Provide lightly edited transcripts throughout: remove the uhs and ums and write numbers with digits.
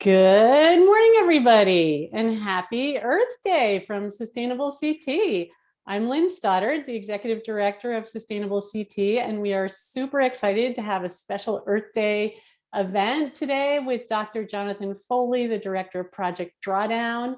Good morning, everybody, and happy Earth Day from Sustainable CT. I'm Lynn Stoddard, the Executive Director of Sustainable CT, and we are super excited to have a special Earth Day event today with Dr. Jonathan Foley, the Director of Project Drawdown.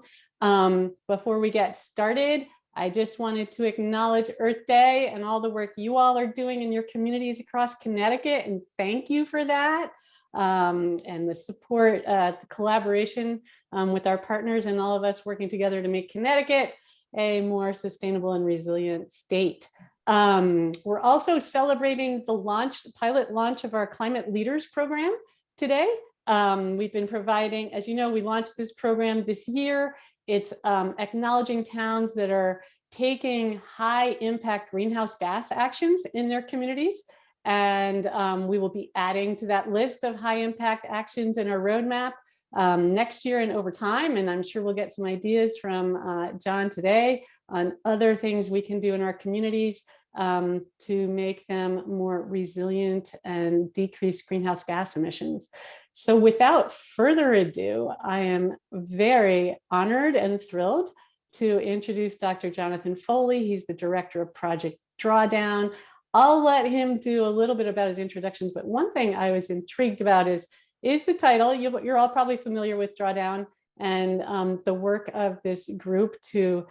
Before we get started, I just wanted to acknowledge Earth Day and all the work you all are doing in your communities across Connecticut, and thank you for that. And the support, the collaboration with our partners and all of us working together to make Connecticut a more sustainable and resilient state. We're also celebrating the pilot launch of our Climate Leaders program today. We've been providing, as you know, we launched this program this year. It's acknowledging towns that are taking high impact greenhouse gas actions in their communities. And we will be adding to that list of high impact actions in our roadmap next year and over time. And I'm sure we'll get some ideas from John today on other things we can do in our communities to make them more resilient and decrease greenhouse gas emissions. So without further ado, I am very honored and thrilled to introduce Dr. Jonathan Foley. He's the Director of Project Drawdown. I'll let him do a little bit about his introductions, but one thing I was intrigued about is the title. You're all probably familiar with Drawdown and the work of this group to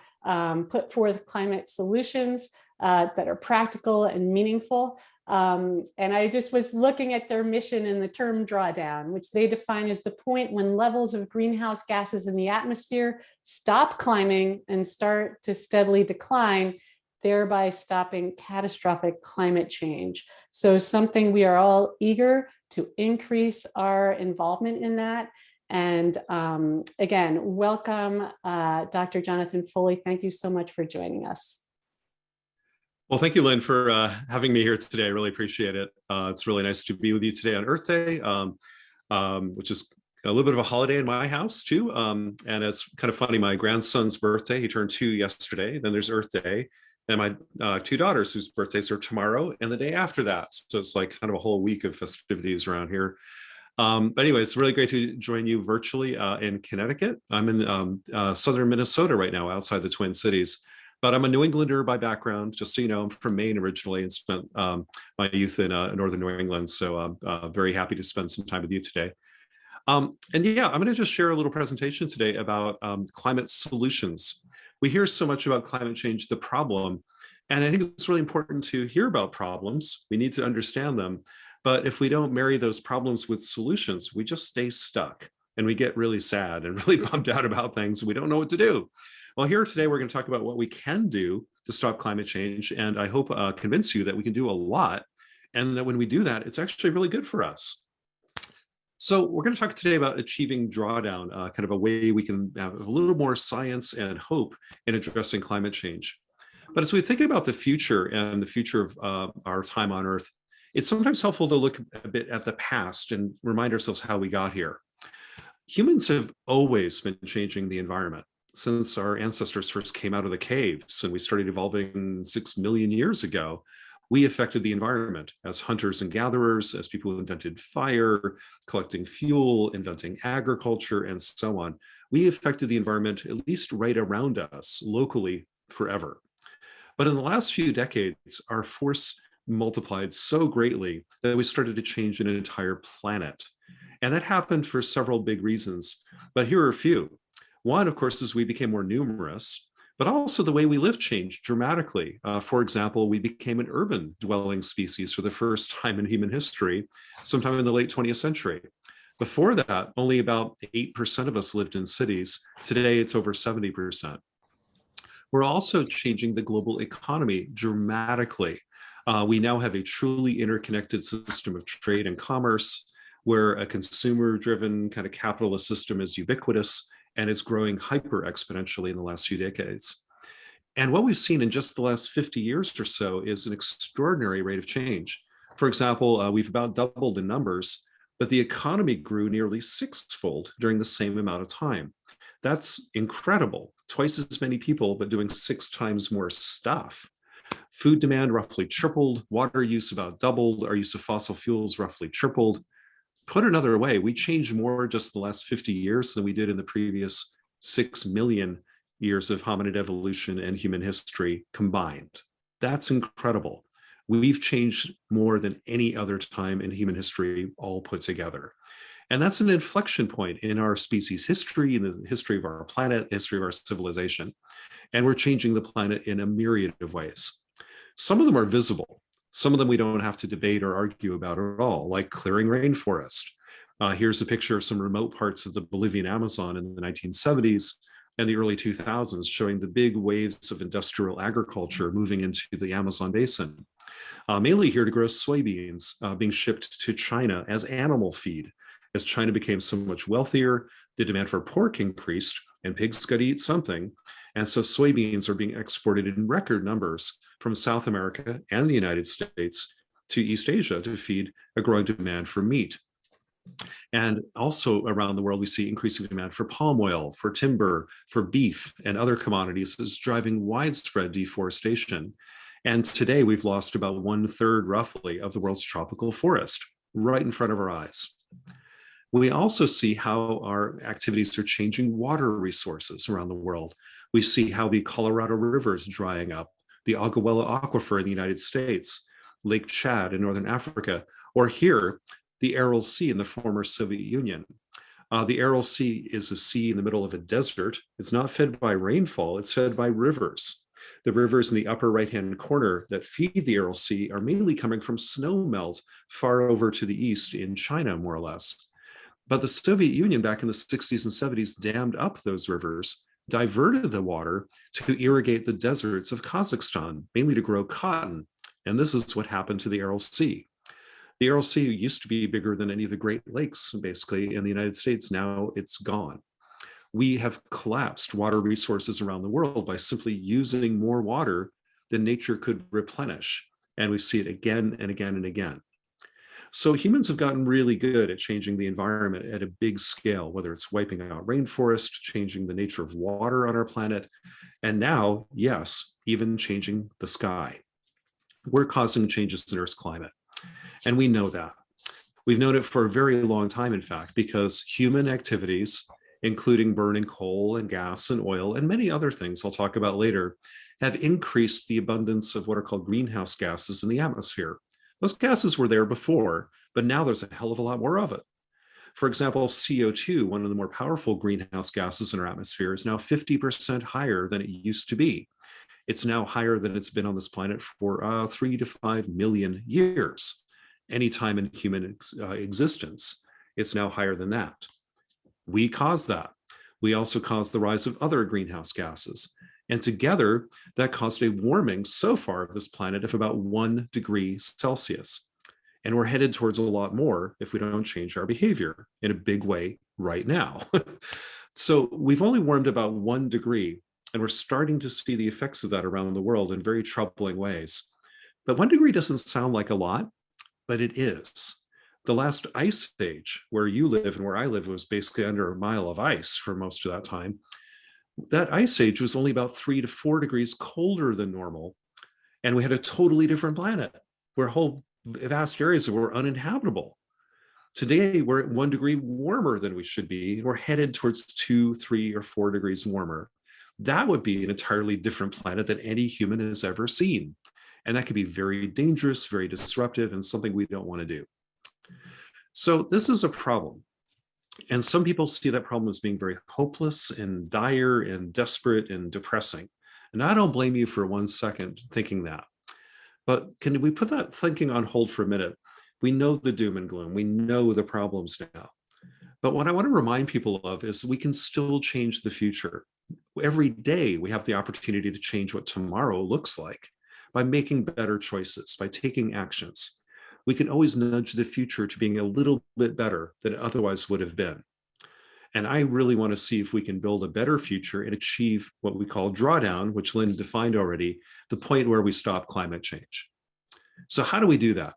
put forth climate solutions that are practical and meaningful. And I just was looking at their mission in the term drawdown, which they define as the point when levels of greenhouse gases in the atmosphere stop climbing and start to steadily decline, thereby stopping catastrophic climate change. So something we are all eager to increase our involvement in that. And again, welcome, Dr. Jonathan Foley. Thank you so much for joining us. Well, thank you, Lynn, for having me here today. I really appreciate it. It's really nice to be with you today on Earth Day, which is a little bit of a holiday in my house too. And it's kind of funny, my grandson's birthday, he turned 2 yesterday, then there's Earth Day. And my 2 daughters whose birthdays are tomorrow and the day after that. So it's like kind of a whole week of festivities around here. But anyway, it's really great to join you virtually in Connecticut. I'm in southern Minnesota right now, outside the Twin Cities. But I'm a New Englander by background. Just so you know, I'm from Maine originally and spent my youth in northern New England. So I'm very happy to spend some time with you today. And yeah, I'm going to just share a little presentation today about climate solutions. We hear so much about climate change, the problem, and I think it's really important to hear about problems. We need to understand them. But if we don't marry those problems with solutions, we just stay stuck and we get really sad and really bummed out about things. We don't know what to do. Well, here today, we're going to talk about what we can do to stop climate change. And I hope convince you that we can do a lot and that when we do that, it's actually really good for us. So we're going to talk today about achieving drawdown, kind of a way we can have a little more science and hope in addressing climate change. But as we think about the future and the future of our time on Earth, it's sometimes helpful to look a bit at the past and remind ourselves how we got here. Humans have always been changing the environment since our ancestors first came out of the caves and we started evolving 6 million years ago. We affected the environment as hunters and gatherers, as people who invented fire, collecting fuel, inventing agriculture, and so on. We affected the environment, at least right around us, locally, forever. But in the last few decades, our force multiplied so greatly that we started to change an entire planet. And that happened for several big reasons, but here are a few. One, of course, is we became more numerous, but also the way we live changed dramatically. For example, we became an urban dwelling species for the first time in human history, sometime in the late 20th century. Before that, only about 8% of us lived in cities. Today, it's over 70%. We're also changing the global economy dramatically. We now have a truly interconnected system of trade and commerce, where a consumer-driven kind of capitalist system is ubiquitous and is growing hyper exponentially in the last few decades. And what we've seen in just the last 50 years or so is an extraordinary rate of change. For example, we've about doubled in numbers, but the economy grew nearly 6-fold during the same amount of time. That's incredible. Twice as many people, but doing 6 times more stuff. Food demand roughly tripled, water use about doubled, our use of fossil fuels roughly tripled. Put another way, we changed more just the last 50 years than we did in the previous 6 million years of hominid evolution and human history combined. That's incredible. We've changed more than any other time in human history all put together. And that's an inflection point in our species history, in the history of our planet, history of our civilization. And we're changing the planet in a myriad of ways. Some of them are visible. Some of them we don't have to debate or argue about at all, like clearing rainforest. Here's a picture of some remote parts of the Bolivian Amazon in the 1970s and the early 2000s, showing the big waves of industrial agriculture moving into the Amazon basin, mainly here to grow soybeans being shipped to China as animal feed. As China became so much wealthier, the demand for pork increased, and pigs got to eat something. And so soybeans are being exported in record numbers from South America and the United States to East Asia to feed a growing demand for meat. And also around the world, we see increasing demand for palm oil, for timber, for beef, and other commodities is driving widespread deforestation. And today we've lost about 1/3 roughly of the world's tropical forest right in front of our eyes. We also see how our activities are changing water resources around the world. We see how the Colorado River is drying up, the Agabuela Aquifer in the United States, Lake Chad in Northern Africa, or here, the Aral Sea in the former Soviet Union. The Aral Sea is a sea in the middle of a desert. It's not fed by rainfall, it's fed by rivers. The rivers in the upper right-hand corner that feed the Aral Sea are mainly coming from snow melt far over to the east in China, more or less. But the Soviet Union back in the 60s and 70s dammed up those rivers, diverted the water to irrigate the deserts of Kazakhstan, mainly to grow cotton. And this is what happened to the Aral Sea. The Aral Sea used to be bigger than any of the Great Lakes, basically, in the United States. Now it's gone. We have collapsed water resources around the world by simply using more water than nature could replenish. And we see it again and again and again. So humans have gotten really good at changing the environment at a big scale, whether it's wiping out rainforest, changing the nature of water on our planet, and now, yes, even changing the sky. We're causing changes in Earth's climate, and we know that. We've known it for a very long time, in fact, because human activities, including burning coal and gas and oil and many other things I'll talk about later, have increased the abundance of what are called greenhouse gases in the atmosphere. Those gases were there before, but now there's a hell of a lot more of it. For example, CO2, one of the more powerful greenhouse gases in our atmosphere, is now 50% higher than it used to be. It's now higher than it's been on this planet for 3 to 5 million years. Any time in human existence, it's now higher than that. We caused that. We also caused the rise of other greenhouse gases. And together, that caused a warming so far of this planet of about 1 degree Celsius. And we're headed towards a lot more if we don't change our behavior in a big way right now. So we've only warmed about 1 degree, and we're starting to see the effects of that around the world in very troubling ways. But 1 degree doesn't sound like a lot, but it is. The last ice age, where you live and where I live, was basically under a mile of ice for most of that time. That ice age was only about 3 to 4 degrees colder than normal. And we had a totally different planet where whole vast areas were uninhabitable. Today, we're at 1 degree warmer than we should be. We're headed towards 2, 3, or 4 degrees warmer. That would be an entirely different planet than any human has ever seen. And that could be very dangerous, very disruptive, and something we don't want to do. So this is a problem. And some people see that problem as being very hopeless and dire and desperate and depressing. And I don't blame you for 1 second thinking that. But can we put that thinking on hold for a minute? We know the doom and gloom. We know the problems now. But what I want to remind people of is we can still change the future. Every day we have the opportunity to change what tomorrow looks like by making better choices, by taking actions. We can always nudge the future to being a little bit better than it otherwise would have been. And I really want to see if we can build a better future and achieve what we call drawdown, which Lynn defined already, the point where we stop climate change. So how do we do that?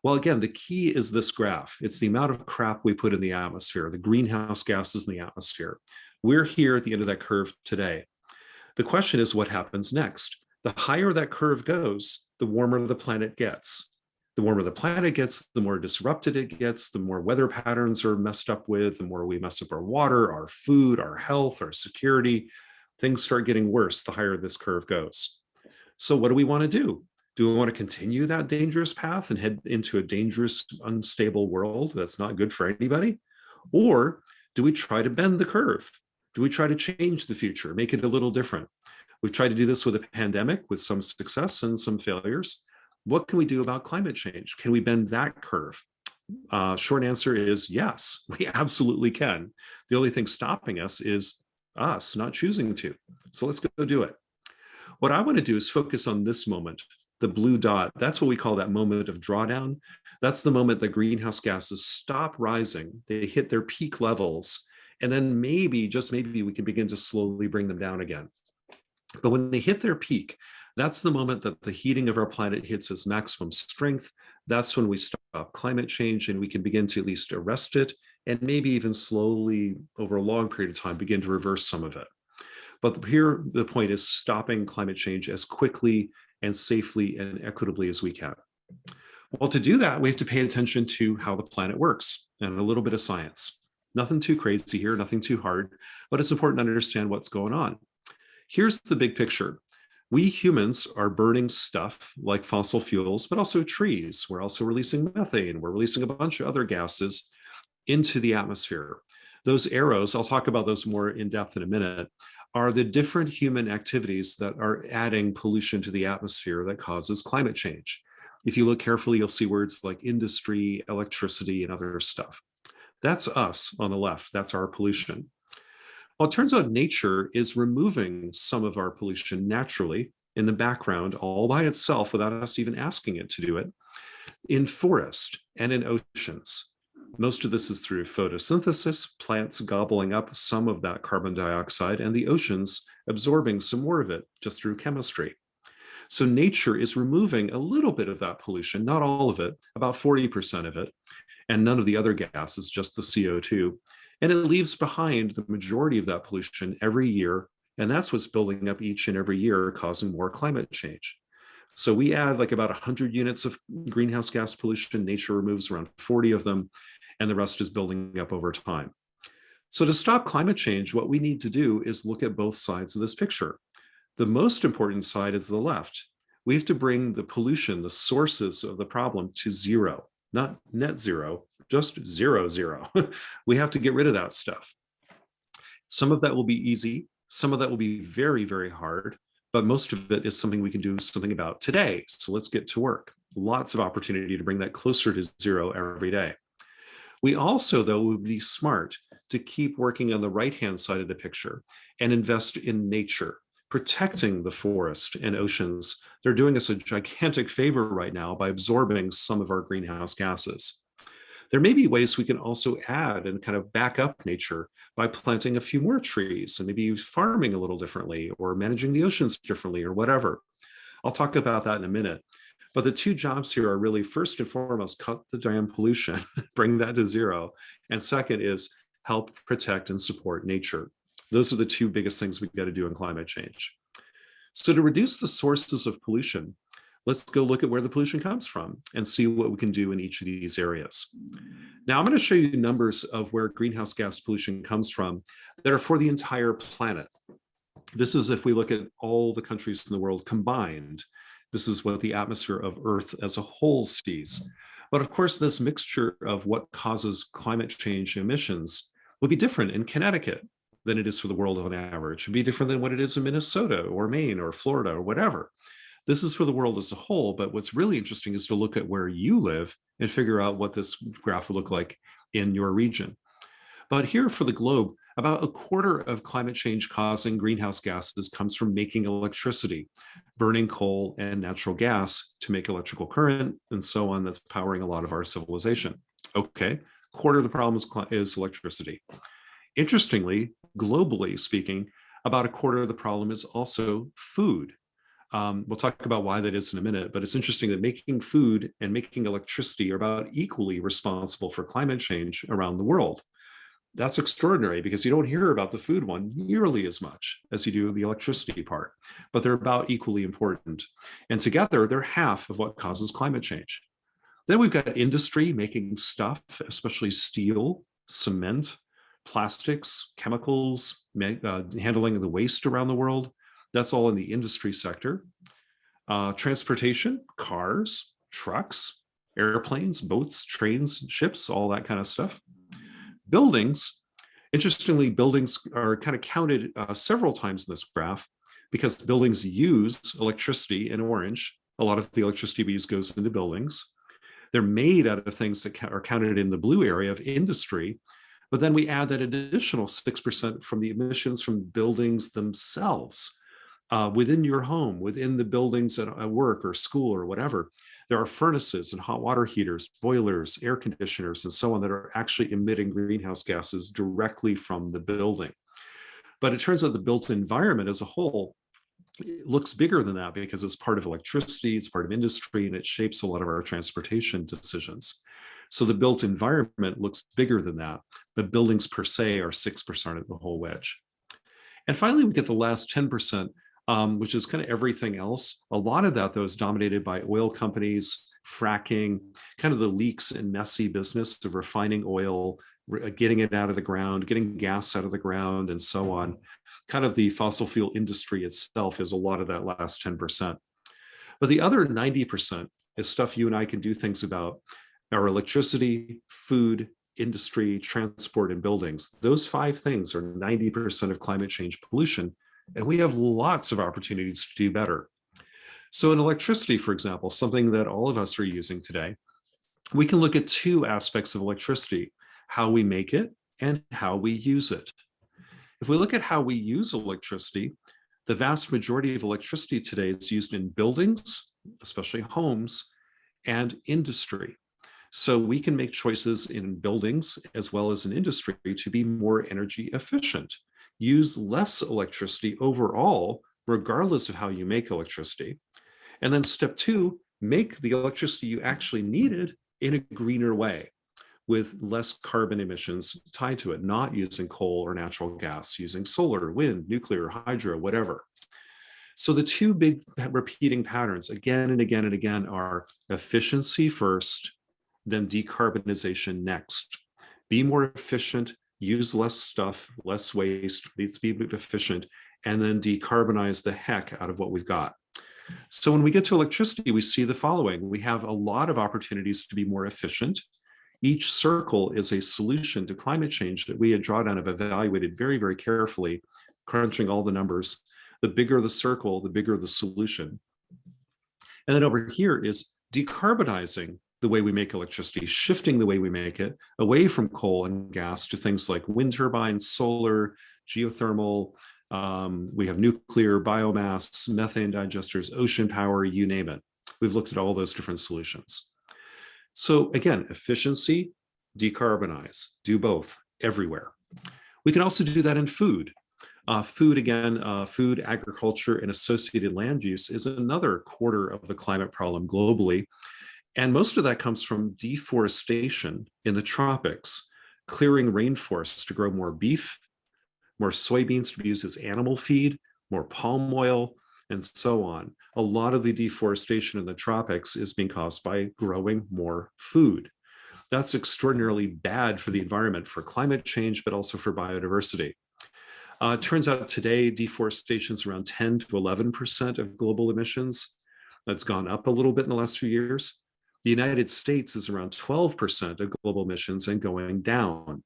Well, again, the key is this graph. It's the amount of crap we put in the atmosphere, the greenhouse gases in the atmosphere. We're here at the end of that curve today. The question is what happens next? The higher that curve goes, the warmer the planet gets. The warmer the planet gets, the more disrupted it gets, the more weather patterns are messed up with, the more we mess up our water, our food, our health, our security. Things start getting worse the higher this curve goes. So what do we want to do? Do we want to continue that dangerous path and head into a dangerous, unstable world that's not good for anybody? Or do we try to bend the curve? Do we try to change the future, make it a little different? We've tried to do this with a pandemic with some success and some failures. What can we do about climate change? Can we bend that curve? Short answer is yes, we absolutely can. The only thing stopping us is us not choosing to. So let's go do it. What I want to do is focus on this moment, the blue dot. That's what we call that moment of drawdown. That's the moment that greenhouse gases stop rising. They hit their peak levels. And then maybe, just maybe, we can begin to slowly bring them down again. But when they hit their peak, that's the moment that the heating of our planet hits its maximum strength. That's when we stop climate change and we can begin to at least arrest it and maybe even slowly over a long period of time begin to reverse some of it. But here the point is stopping climate change as quickly and safely and equitably as we can. Well, to do that, we have to pay attention to how the planet works and a little bit of science. Nothing too crazy here, nothing too hard, but it's important to understand what's going on. Here's the big picture. We humans are burning stuff like fossil fuels, but also trees. We're also releasing methane. We're releasing a bunch of other gases into the atmosphere. Those arrows, I'll talk about those more in depth in a minute, are the different human activities that are adding pollution to the atmosphere that causes climate change. If you look carefully, you'll see words like industry, electricity, and other stuff. That's us on the left. That's our pollution. Well, it turns out nature is removing some of our pollution naturally in the background all by itself without us even asking it to do it in forest and in oceans. Most of this is through photosynthesis, plants gobbling up some of that carbon dioxide and the oceans absorbing some more of it just through chemistry. So nature is removing a little bit of that pollution, not all of it, about 40% of it, and none of the other gases, just the CO2. And it leaves behind the majority of that pollution every year. And that's what's building up each and every year, causing more climate change. So we add like about 100 units of greenhouse gas pollution. Nature removes around 40 of them, and the rest is building up over time. So to stop climate change, what we need to do is look at both sides of this picture. The most important side is the left. We have to bring the pollution, the sources of the problem, to zero, not net zero, just zero, zero. We have to get rid of that stuff. Some of that will be easy. Some of that will be very, very hard, but most of it is something we can do something about today. So let's get to work. Lots of opportunity to bring that closer to zero every day. We also, though, would be smart to keep working on the right-hand side of the picture and invest in nature, protecting the forest and oceans. They're doing us a gigantic favor right now by absorbing some of our greenhouse gases. There may be ways we can also add and kind of back up nature by planting a few more trees and maybe farming a little differently or managing the oceans differently or whatever. I'll talk about that in a minute. But the two jobs here are really, first and foremost, cut the damn pollution, bring that to zero. And second is help protect and support nature. Those are the two biggest things we've got to do in climate change. So to reduce the sources of pollution, let's go look at where the pollution comes from and see what we can do in each of these areas. Now, I'm going to show you numbers of where greenhouse gas pollution comes from that are for the entire planet. This is if we look at all the countries in the world combined. This is what the atmosphere of Earth as a whole sees. But of course, this mixture of what causes climate change emissions will be different in Connecticut than it is for the world on average. It'd be different than what it is in Minnesota or Maine or Florida or whatever. This is for the world as a whole, but what's really interesting is to look at where you live and figure out what this graph will look like in your region. But here for the globe, about a quarter of climate change causing greenhouse gases comes from making electricity, burning coal and natural gas to make electrical current and so on. That's powering a lot of our civilization. Okay, quarter of the problem is electricity. Interestingly, globally speaking, about a quarter of the problem is also food. We'll talk about why that is in a minute, but it's interesting that making food and making electricity are about equally responsible for climate change around the world. That's extraordinary because you don't hear about the food one nearly as much as you do the electricity part, but they're about equally important. And together, they're half of what causes climate change. Then we've got industry making stuff, especially steel, cement, plastics, chemicals, handling of the waste around the world. That's all in the industry sector. Transportation, cars, trucks, airplanes, boats, trains, ships, all that kind of stuff. Buildings, interestingly, buildings are kind of counted several times in this graph because buildings use electricity in orange. A lot of the electricity we use goes into buildings. They're made out of things that are counted in the blue area of industry, but then we add that additional 6% from the emissions from buildings themselves. Within your home, within the buildings at work or school or whatever, there are furnaces and hot water heaters, boilers, air conditioners, and so on that are actually emitting greenhouse gases directly from the building. But it turns out the built environment as a whole looks bigger than that because it's part of electricity, it's part of industry, and it shapes a lot of our transportation decisions. So the built environment looks bigger than that, but buildings per se are 6% of the whole wedge. And finally, we get the last 10%, which is kind of everything else. A lot of that, though, is dominated by oil companies, fracking, kind of the leaks and messy business of refining oil, getting it out of the ground, getting gas out of the ground, and so on. Kind of the fossil fuel industry itself is a lot of that last 10%. But the other 90% is stuff you and I can do things about: our electricity, food, industry, transport, and buildings. Those 5 things are 90% of climate change pollution, and we have lots of opportunities to do better. So in electricity, for example, something that all of us are using today, we can look at 2 aspects of electricity: how we make it and how we use it. If we look at how we use electricity, the vast majority of electricity today is used in buildings, especially homes, and industry. So we can make choices in buildings as well as in industry to be more energy efficient, use less electricity overall, regardless of how you make electricity. And then step 2, make the electricity you actually needed in a greener way, with less carbon emissions tied to it, not using coal or natural gas, using solar, wind, nuclear, hydro, whatever. So the 2 big repeating patterns again and again and again are efficiency first, then decarbonization next. Be more efficient, use less stuff, less waste, let's be efficient, and then decarbonize the heck out of what we've got. So when we get to electricity, we see the following. We have a lot of opportunities to be more efficient. Each circle is a solution to climate change that we at Drawdown have evaluated very, very carefully, crunching all the numbers. The bigger the circle, the bigger the solution. And then over here is decarbonizing the way we make electricity, shifting the way we make it away from coal and gas to things like wind turbines, solar, geothermal. We have nuclear, biomass, methane digesters, ocean power, you name it. We've looked at all those different solutions. So again, efficiency, decarbonize, do both everywhere. We can also do that in food. Food, agriculture, and associated land use is another quarter of the climate problem globally. And most of that comes from deforestation in the tropics, clearing rainforests to grow more beef, more soybeans to be used as animal feed, more palm oil, and so on. A lot of the deforestation in the tropics is being caused by growing more food. That's extraordinarily bad for the environment, for climate change, but also for biodiversity. It turns out today, deforestation is around 10 to 11% of global emissions. That's gone up a little bit in the last few years. The United States is around 12% of global emissions and going down.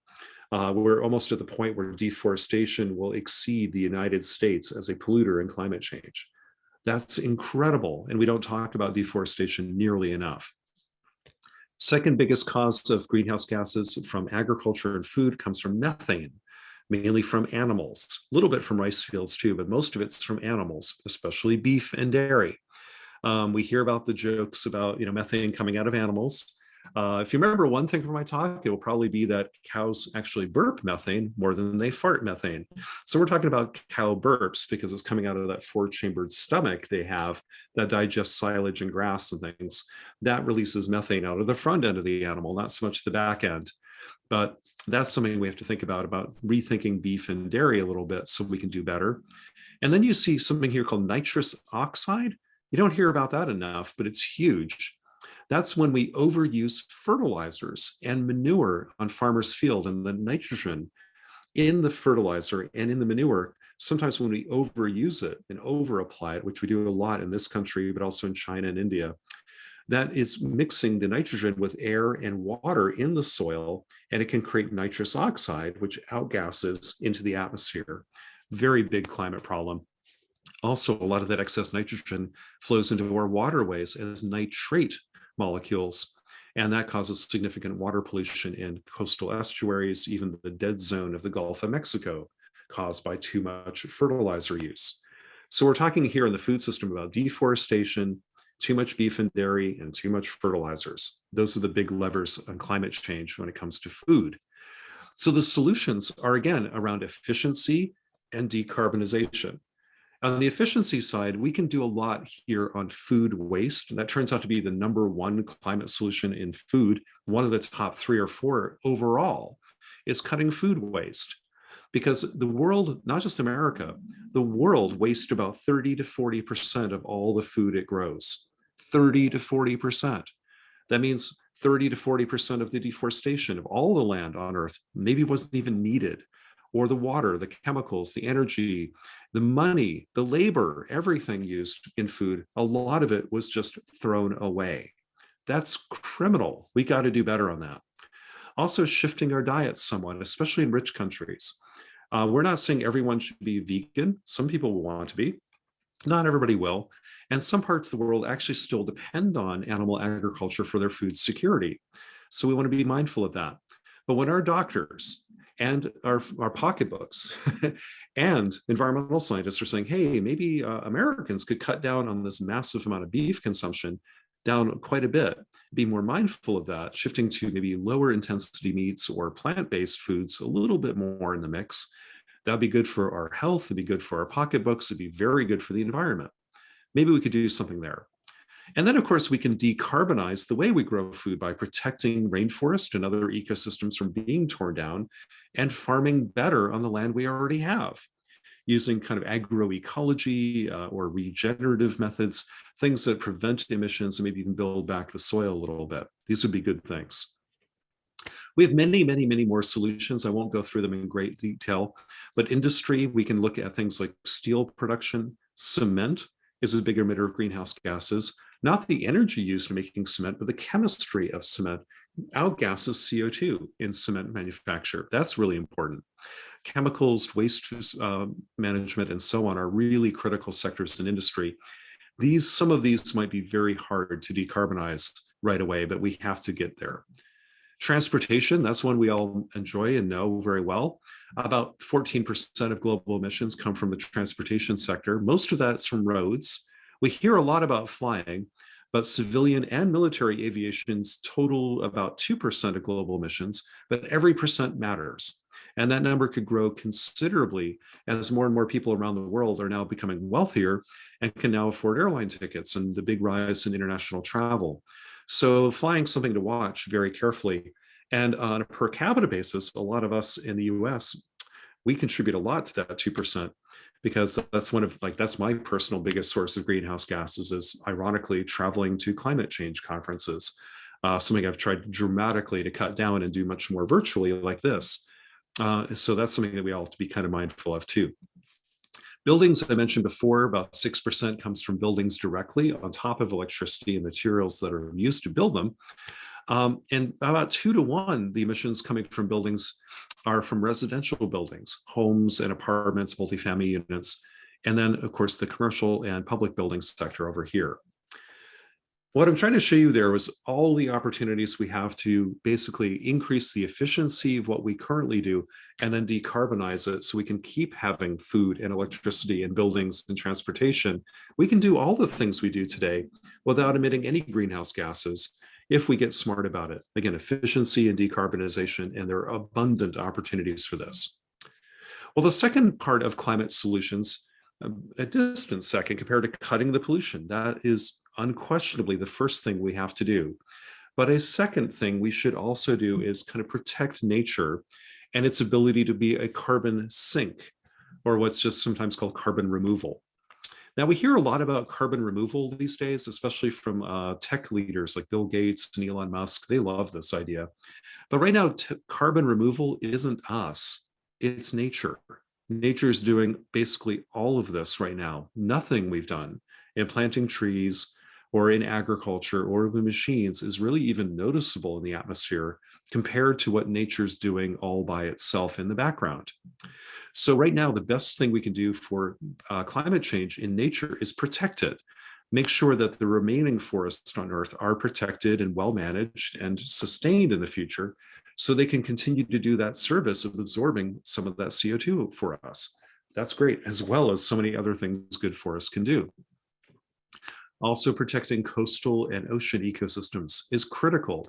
We're almost at the point where deforestation will exceed the United States as a polluter in climate change. That's incredible, and we don't talk about deforestation nearly enough. Second biggest cause of greenhouse gases from agriculture and food comes from methane, mainly from animals, a little bit from rice fields too, but most of it's from animals, especially beef and dairy. We hear about the jokes about methane coming out of animals. If you remember one thing from my talk, it will probably be that cows actually burp methane more than they fart methane. So we're talking about cow burps because it's coming out of that 4-chambered stomach they have that digests silage and grass and things. That releases methane out of the front end of the animal, not so much the back end. But that's something we have to think about rethinking beef and dairy a little bit so we can do better. And then you see something here called nitrous oxide. You don't hear about that enough, but it's huge. That's when we overuse fertilizers and manure on farmers' field, and the nitrogen in the fertilizer and in the manure, sometimes when we overuse it and over apply it, which we do a lot in this country, but also in China and India, that is mixing the nitrogen with air and water in the soil, and it can create nitrous oxide, which outgasses into the atmosphere. Very big climate problem. Also, a lot of that excess nitrogen flows into our waterways as nitrate molecules, and that causes significant water pollution in coastal estuaries, even the dead zone of the Gulf of Mexico, caused by too much fertilizer use. So we're talking here in the food system about deforestation, too much beef and dairy, and too much fertilizers. Those are the big levers on climate change when it comes to food. So the solutions are, again, around efficiency and decarbonization. On the efficiency side, we can do a lot here on food waste. And that turns out to be the #1 climate solution in food. One of the top 3 or 4 overall is cutting food waste. Because the world, not just America, the world wastes about 30 to 40% of all the food it grows. 30 to 40%. That means 30 to 40% of the deforestation of all the land on Earth maybe wasn't even needed, or the water, the chemicals, the energy, the money, the labor, everything used in food, a lot of it was just thrown away. That's criminal. We got to do better on that. Also, shifting our diets somewhat, especially in rich countries. We're not saying everyone should be vegan. Some people will want to be. Not everybody will. And some parts of the world actually still depend on animal agriculture for their food security. So we want to be mindful of that. But when our doctors and our pocketbooks and environmental scientists are saying, hey, maybe Americans could cut down on this massive amount of beef consumption down quite a bit, be more mindful of that, shifting to maybe lower intensity meats or plant-based foods a little bit more in the mix. That'd be good for our health, it'd be good for our pocketbooks, it'd be very good for the environment. Maybe we could do something there. And then, of course, we can decarbonize the way we grow food by protecting rainforest and other ecosystems from being torn down and farming better on the land we already have, using kind of agroecology or regenerative methods, things that prevent emissions and maybe even build back the soil a little bit. These would be good things. We have many, many, many more solutions. I won't go through them in great detail, but industry, we can look at things like steel production. Cement is a big emitter of greenhouse gases. Not the energy used in making cement, but the chemistry of cement outgasses CO2 in cement manufacture. That's really important. Chemicals, waste management, and so on are really critical sectors in industry. Some of these might be very hard to decarbonize right away, but we have to get there. Transportation, that's one we all enjoy and know very well. About 14% of global emissions come from the transportation sector. Most of that's from roads. We hear a lot about flying, but civilian and military aviation's total about 2% of global emissions, but every percent matters. And that number could grow considerably as more and more people around the world are now becoming wealthier and can now afford airline tickets and the big rise in international travel. So flying is something to watch very carefully. And on a per capita basis, a lot of us in the US, we contribute a lot to that 2%. Because that's my personal biggest source of greenhouse gases is ironically traveling to climate change conferences, something I've tried dramatically to cut down and do much more virtually like this. So that's something that we all have to be kind of mindful of too. Buildings, I mentioned before, about 6% comes from buildings directly on top of electricity and materials that are used to build them. And about 2 to 1, the emissions coming from buildings are from residential buildings, homes and apartments, multifamily units, and then, of course, the commercial and public building sector over here. What I'm trying to show you there was all the opportunities we have to basically increase the efficiency of what we currently do and then decarbonize it so we can keep having food and electricity and buildings and transportation. We can do all the things we do today without emitting any greenhouse gases if we get smart about it. Again, efficiency and decarbonization, and there are abundant opportunities for this. Well, the second part of climate solutions, a distant second compared to cutting the pollution, that is unquestionably the first thing we have to do. But a second thing we should also do is kind of protect nature and its ability to be a carbon sink, or what's just sometimes called carbon removal. Now, we hear a lot about carbon removal these days, especially from tech leaders like Bill Gates and Elon Musk. They love this idea. But right now, carbon removal isn't us, it's nature. Nature's doing basically all of this right now. Nothing we've done in planting trees or in agriculture or the machines is really even noticeable in the atmosphere compared to what nature's doing all by itself in the background. So right now, the best thing we can do for climate change in nature is protect it. Make sure that the remaining forests on Earth are protected and well managed and sustained in the future so they can continue to do that service of absorbing some of that CO2 for us. That's great, as well as so many other things good forests can do. Also, protecting coastal and ocean ecosystems is critical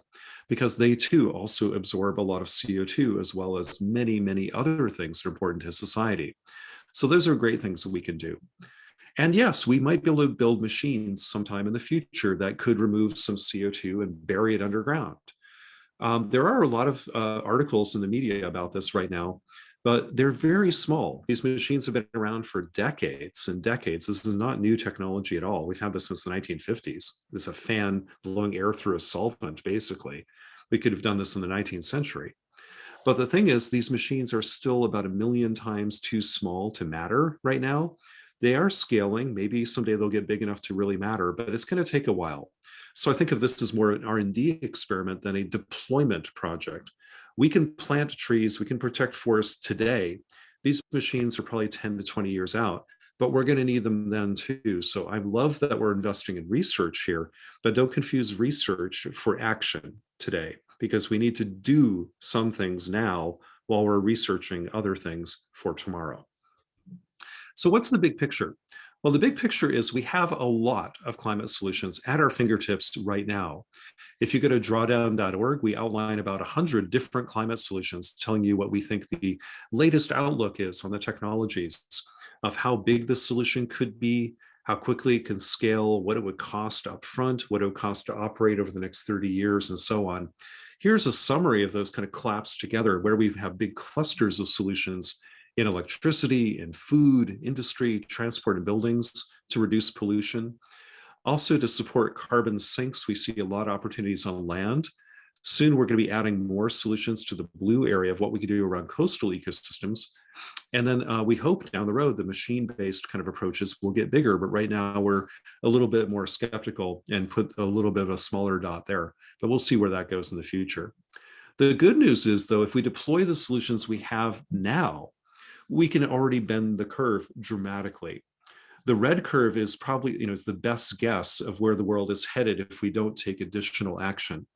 because they too also absorb a lot of CO2 as well as many, many other things that are important to society. So those are great things that we can do. And yes, we might be able to build machines sometime in the future that could remove some CO2 and bury it underground. There are a lot of articles in the media about this right now, but they're very small. These machines have been around for decades and decades. This is not new technology at all. We've had this since the 1950s. This is a fan blowing air through a solvent, basically. We could have done this in the 19th century. But the thing is, these machines are still about 1 million times too small to matter right now. They are scaling. Maybe someday they'll get big enough to really matter, but it's going to take a while. So I think of this as more an R&D experiment than a deployment project. We can plant trees, we can protect forests today. These machines are probably 10 to 20 years out, but we're going to need them then too. So I love that we're investing in research here, but don't confuse research for action today, because we need to do some things now while we're researching other things for tomorrow. So what's the big picture? Well, the big picture is we have a lot of climate solutions at our fingertips right now. If you go to drawdown.org, we outline about 100 different climate solutions telling you what we think the latest outlook is on the technologies of how big the solution could be, how quickly it can scale, what it would cost up front, what it would cost to operate over the next 30 years, and so on. Here's a summary of those kind of collapsed together where we have big clusters of solutions in electricity, in food, industry, transport, and buildings to reduce pollution. Also to support carbon sinks, we see a lot of opportunities on land. Soon we're going to be adding more solutions to the blue area of what we can do around coastal ecosystems. And then we hope down the road the machine-based kind of approaches will get bigger, but right now we're a little bit more skeptical and put a little bit of a smaller dot there, but we'll see where that goes in the future. The good news is, though, if we deploy the solutions we have now, we can already bend the curve dramatically. The red curve is probably, is the best guess of where the world is headed if we don't take additional action.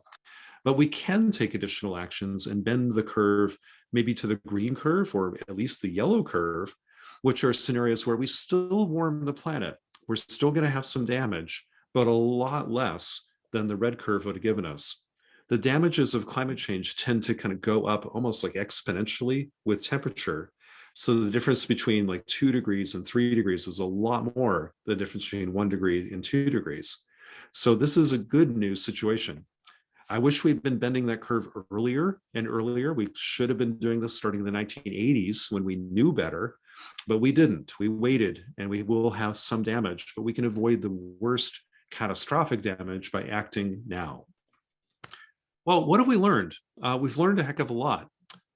But we can take additional actions and bend the curve maybe to the green curve or at least the yellow curve, which are scenarios where we still warm the planet. We're still going to have some damage, but a lot less than the red curve would have given us. The damages of climate change tend to kind of go up almost like exponentially with temperature. So the difference between like 2 degrees and 3 degrees is a lot more than the difference between 1 degree and 2 degrees. So this is a good news situation. I wish we'd been bending that curve earlier and earlier. We should have been doing this starting in the 1980s when we knew better, but we didn't. We waited, and we will have some damage, but we can avoid the worst catastrophic damage by acting now. Well, what have we learned? We've learned a heck of a lot.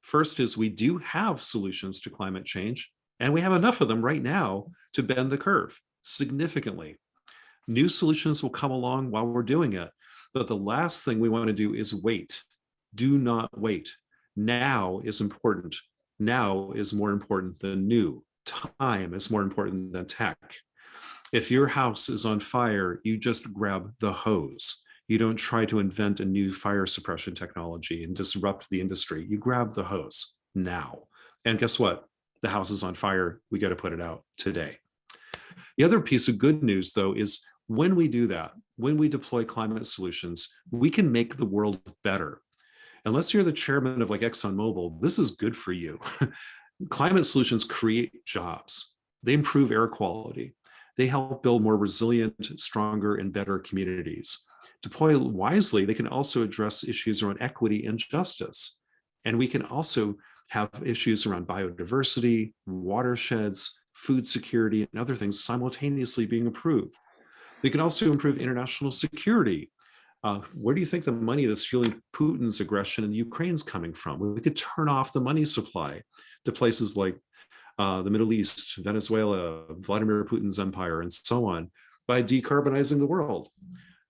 First is we do have solutions to climate change, and we have enough of them right now to bend the curve significantly. New solutions will come along while we're doing it, but the last thing we want to do is wait. Do not wait. Now is important. Now is more important than new. Time is more important than tech. If your house is on fire, you just grab the hose. You don't try to invent a new fire suppression technology and disrupt the industry. You grab the hose now. And guess what? The house is on fire. We got to put it out today. The other piece of good news, though, is when we do that, when we deploy climate solutions, we can make the world better. Unless you're the chairman of like ExxonMobil, this is good for you. Climate solutions create jobs. They improve air quality. They help build more resilient, stronger, and better communities. Deploy wisely, they can also address issues around equity and justice. And we can also have issues around biodiversity, watersheds, food security, and other things simultaneously being improved. We can also improve international security. Where do you think the money that's fueling Putin's aggression in Ukraine is coming from? We could turn off the money supply to places like the Middle East, Venezuela, Vladimir Putin's empire, and so on, by decarbonizing the world.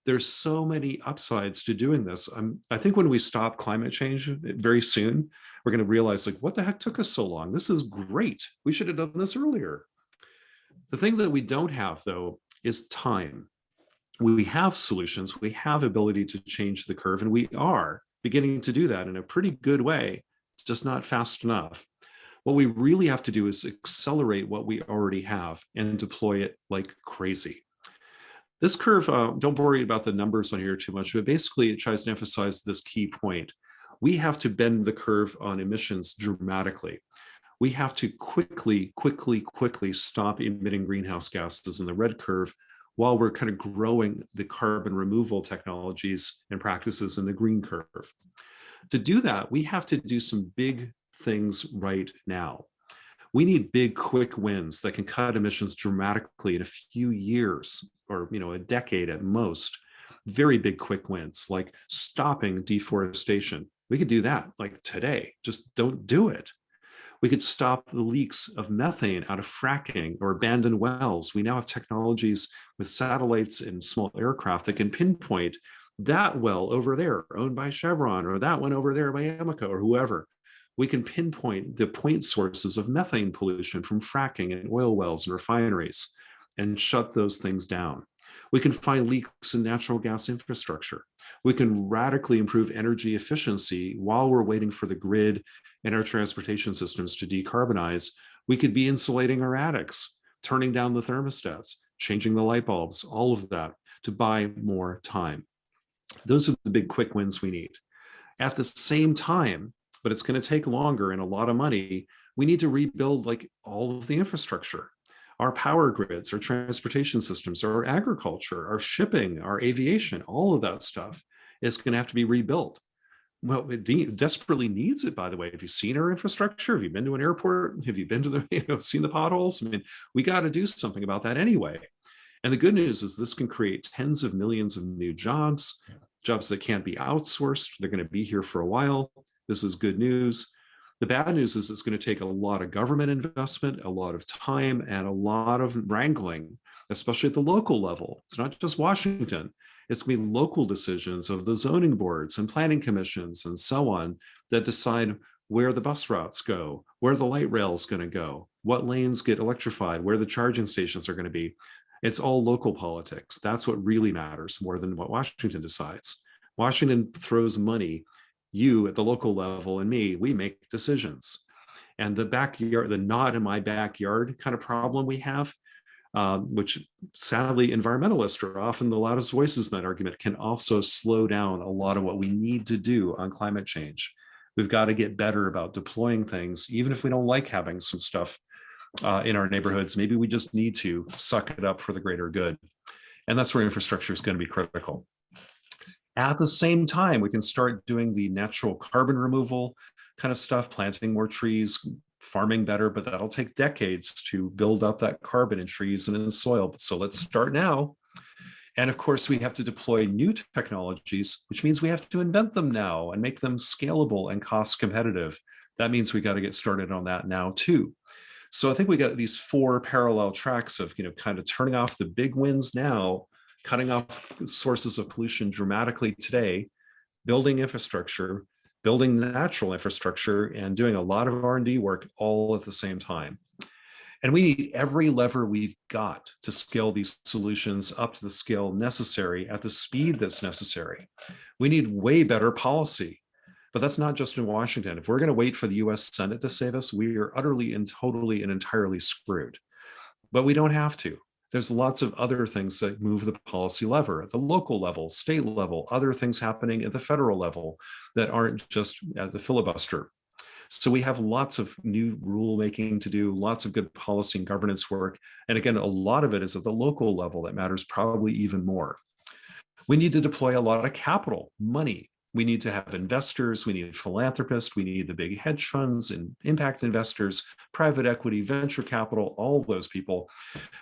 There's so many upsides to doing this. I think when we stop climate change very soon, we're going to realize, like, what the heck took us so long? This is great. We should have done this earlier. The thing that we don't have, though, is time. We have solutions, we have ability to change the curve, and we are beginning to do that in a pretty good way, just not fast enough. What we really have to do is accelerate what we already have and deploy it like crazy. This curve, don't worry about the numbers on here too much, but basically it tries to emphasize this key point. We have to bend the curve on emissions dramatically. We have to quickly stop emitting greenhouse gases in the red curve, while we're kind of growing the carbon removal technologies and practices in the green curve. To do that, we have to do some big things right now. We need big, quick wins that can cut emissions dramatically in a few years, or a decade at most. Very big, quick wins, like stopping deforestation. We could do that like today. Just don't do it. We could stop the leaks of methane out of fracking or abandoned wells. We now have technologies with satellites and small aircraft that can pinpoint that well over there owned by Chevron, or that one over there by Amoco, or whoever. We can pinpoint the point sources of methane pollution from fracking and oil wells and refineries and shut those things down. We can find leaks in natural gas infrastructure. We can radically improve energy efficiency while we're waiting for the grid and our transportation systems to decarbonize. We could be insulating our attics, turning down the thermostats, changing the light bulbs, all of that to buy more time. Those are the big quick wins we need. At the same time, but it's going to take longer and a lot of money, we need to rebuild like all of the infrastructure. Our power grids, our transportation systems, our agriculture, our shipping, our aviation, all of that stuff is going to have to be rebuilt. Well, it desperately needs it, by the way. Have you seen our infrastructure? Have you been to an airport? Have you been to the, seen the potholes? I mean, we got to do something about that anyway. And the good news is this can create tens of millions of new jobs, jobs that can't be outsourced. They're going to be here for a while. This is good news. The bad news is it's going to take a lot of government investment, a lot of time, and a lot of wrangling, especially at the local level. It's not just Washington. It's going to be local decisions of the zoning boards and planning commissions and so on that decide where the bus routes go, where the light rail is going to go, what lanes get electrified, where the charging stations are going to be. It's all local politics. That's what really matters more than what Washington decides. Washington throws money. You at the local level and me, we make decisions. And the backyard, the not in my backyard kind of problem we have, which sadly environmentalists are often the loudest voices in that argument, can also slow down a lot of what we need to do on climate change. We've got to get better about deploying things, even if we don't like having some stuff in our neighborhoods. Maybe we just need to suck it up for the greater good. And that's where infrastructure is going to be critical. At the same time, we can start doing the natural carbon removal kind of stuff, planting more trees, farming better, but that'll take decades to build up that carbon in trees and in the soil. So let's start now. And of course, we have to deploy new technologies, which means we have to invent them now and make them scalable and cost competitive. That means we got to get started on that now too. So I think we got these four parallel tracks of, kind of turning off the big wins now, cutting off sources of pollution dramatically today, building infrastructure, building natural infrastructure, and doing a lot of R&D work all at the same time. And we need every lever we've got to scale these solutions up to the scale necessary at the speed that's necessary. We need way better policy, but that's not just in Washington. If we're going to wait for the US Senate to save us, we are utterly and totally and entirely screwed. But we don't have to. There's lots of other things that move the policy lever at the local level, state level, other things happening at the federal level that aren't just at the filibuster. So we have lots of new rulemaking to do, lots of good policy and governance work. And again, a lot of it is at the local level that matters probably even more. We need to deploy a lot of capital, money, We need to have investors, we need philanthropists, we need the big hedge funds and impact investors, private equity, venture capital, all those people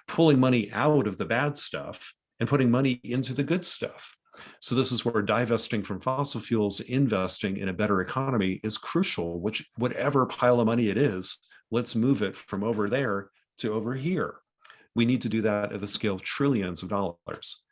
pulling money out of the bad stuff and putting money into the good stuff. So this is where divesting from fossil fuels, investing in a better economy is crucial, which whatever pile of money it is, let's move it from over there to over here. We need to do that at the scale of trillions of dollars.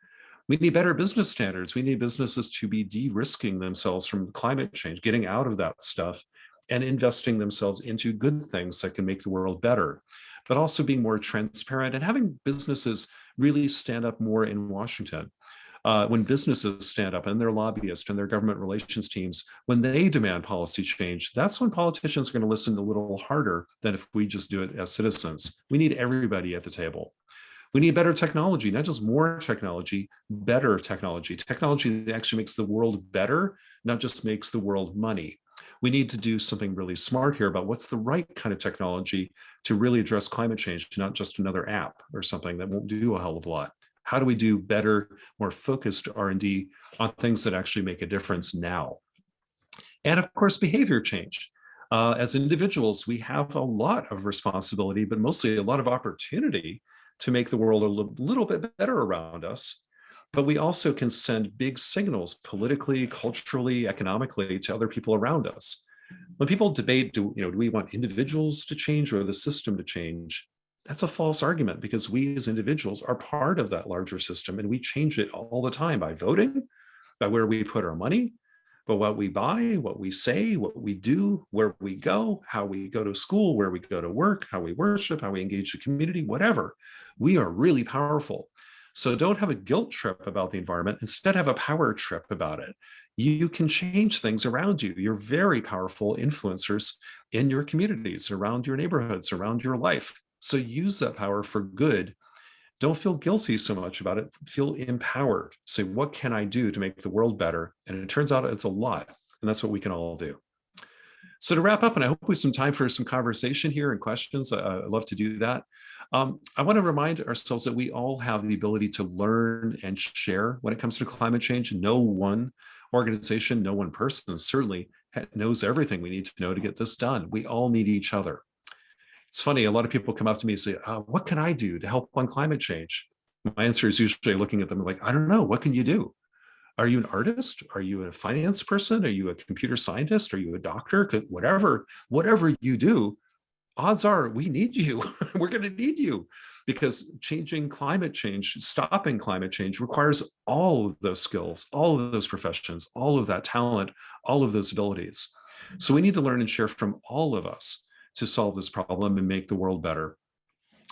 We need better business standards. We need businesses to be de-risking themselves from climate change, getting out of that stuff and investing themselves into good things that can make the world better, but also being more transparent and having businesses really stand up more in Washington. When businesses stand up and their lobbyists and their government relations teams, when they demand policy change, that's when politicians are going to listen a little harder than if we just do it as citizens. We need everybody at the table. We need better technology, not just more technology, better technology, technology that actually makes the world better, not just makes the world money. We need to do something really smart here about what's the right kind of technology to really address climate change, not just another app or something that won't do a hell of a lot. How do we do better, more focused R&D on things that actually make a difference now? And of course, behavior change. As individuals, we have a lot of responsibility, but mostly a lot of opportunity to make the world a little bit better around us. But we also can send big signals politically, culturally, economically to other people around us. When people debate, do we want individuals to change or the system to change? That's a false argument because we as individuals are part of that larger system and we change it all the time by voting, by where we put our money, by what we buy, what we say, what we do, where we go, how we go to school, where we go to work, how we worship, how we engage the community, whatever. We are really powerful. So don't have a guilt trip about the environment. Instead, have a power trip about it. You can change things around you. You're very powerful influencers in your communities, around your neighborhoods, around your life. So use that power for good. Don't feel guilty so much about it. Feel empowered. Say, what can I do to make the world better? And it turns out it's a lot. And that's what we can all do. So to wrap up, and I hope we have some time for some conversation here and questions. I'd love to do that. I want to remind ourselves that we all have the ability to learn and share when it comes to climate change. No one organization, no one person certainly knows everything we need to know to get this done. We all need each other. It's funny, a lot of people come up to me and say, what can I do to help on climate change? My answer is usually looking at them like, I don't know, what can you do? Are you an artist? Are you a finance person? Are you a computer scientist? Are you a doctor? Whatever you do, odds are we need you. We're going to need you because changing climate change, stopping climate change requires all of those skills, all of those professions, all of that talent, all of those abilities. So we need to learn and share from all of us to solve this problem and make the world better.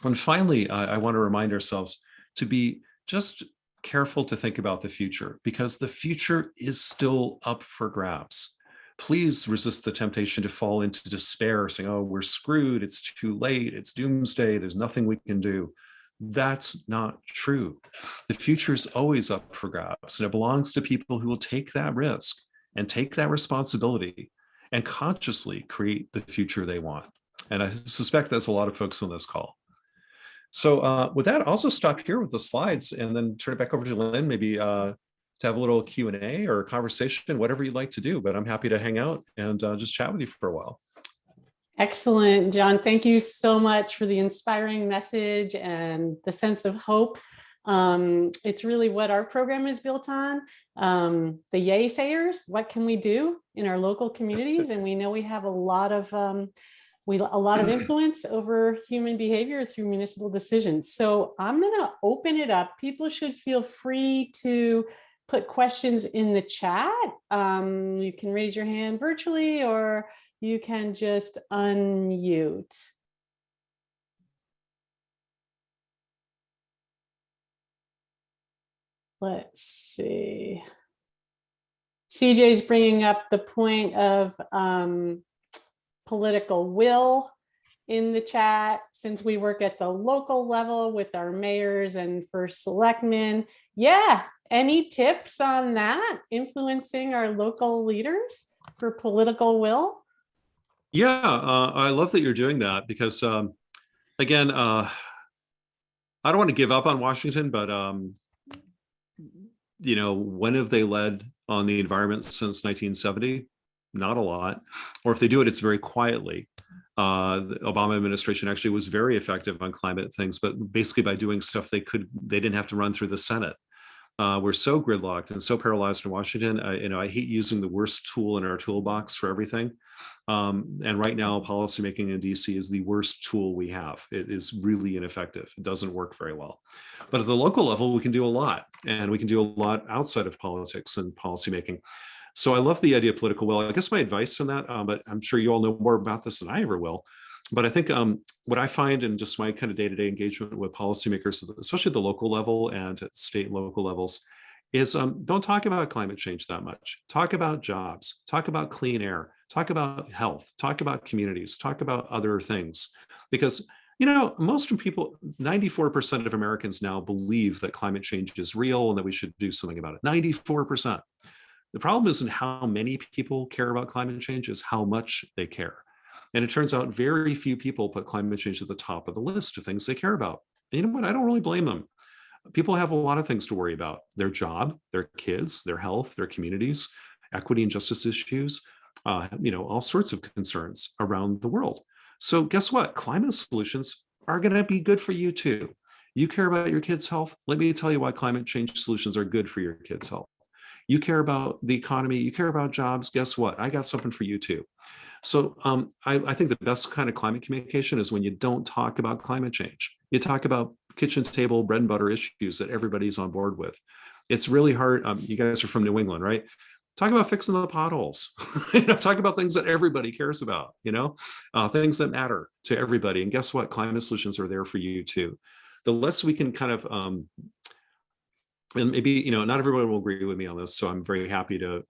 And finally, I want to remind ourselves to be just careful to think about the future because the future is still up for grabs. Please resist the temptation to fall into despair, saying, oh, we're screwed, it's too late, it's doomsday, there's nothing we can do. That's not true. The future is always up for grabs, and it belongs to people who will take that risk and take that responsibility and consciously create the future they want. And I suspect that's a lot of folks on this call. So with that, I'll also stop here with the slides and then turn it back over to Lynn, maybe to have a little Q&A or conversation, whatever you'd like to do. But I'm happy to hang out and just chat with you for a while. Excellent, John. Thank you so much for the inspiring message and the sense of hope. It's really what our program is built on. The yay sayers, what can we do in our local communities? And we know we have a lot of influence over human behavior through municipal decisions. So I'm going to open it up. People should feel free to put questions in the chat. You can raise your hand virtually, or you can just unmute. Let's see. CJ's bringing up the point of political will in the chat, since we work at the local level with our mayors and first selectmen. Yeah, any tips on that, influencing our local leaders for political will? Yeah, I love that you're doing that because, again, I don't want to give up on Washington, but, when have they led on the environment since 1970? Not a lot. Or if they do it, it's very quietly. The Obama administration actually was very effective on climate things, but basically by doing stuff they didn't have to run through the Senate. We're so gridlocked and so paralyzed in Washington. I hate using the worst tool in our toolbox for everything. And right now, policymaking in DC is the worst tool we have. It is really ineffective. It doesn't work very well. But at the local level, we can do a lot, and we can do a lot outside of politics and policymaking. So I love the idea of political will. I guess my advice on that, but I'm sure you all know more about this than I ever will. But I think what I find in just my kind of day-to-day engagement with policymakers, especially at the local level and at state and local levels, is don't talk about climate change that much. Talk about jobs, talk about clean air, talk about health, talk about communities, talk about other things. Because, most people, 94% of Americans now believe that climate change is real and that we should do something about it. 94%. The problem isn't how many people care about climate change, it's how much they care. And it turns out very few people put climate change at the top of the list of things they care about. And you know what? I don't really blame them. People have a lot of things to worry about: their job, their kids, their health, their communities, equity and justice issues, all sorts of concerns around the world. So guess what? Climate solutions are going to be good for you too. You care about your kids' health? Let me tell you why climate change solutions are good for your kids' health. You care about the economy, you care about jobs, guess what? I got something for you too. So I think the best kind of climate communication is when you don't talk about climate change. You talk about kitchen table bread and butter issues that everybody's on board with. It's really hard. You guys are from New England, right? Talk about fixing the potholes. Talk about things that everybody cares about, things that matter to everybody. And guess what? Climate solutions are there for you too. The less we can kind of, and maybe, not everyone will agree with me on this. So I'm very happy to,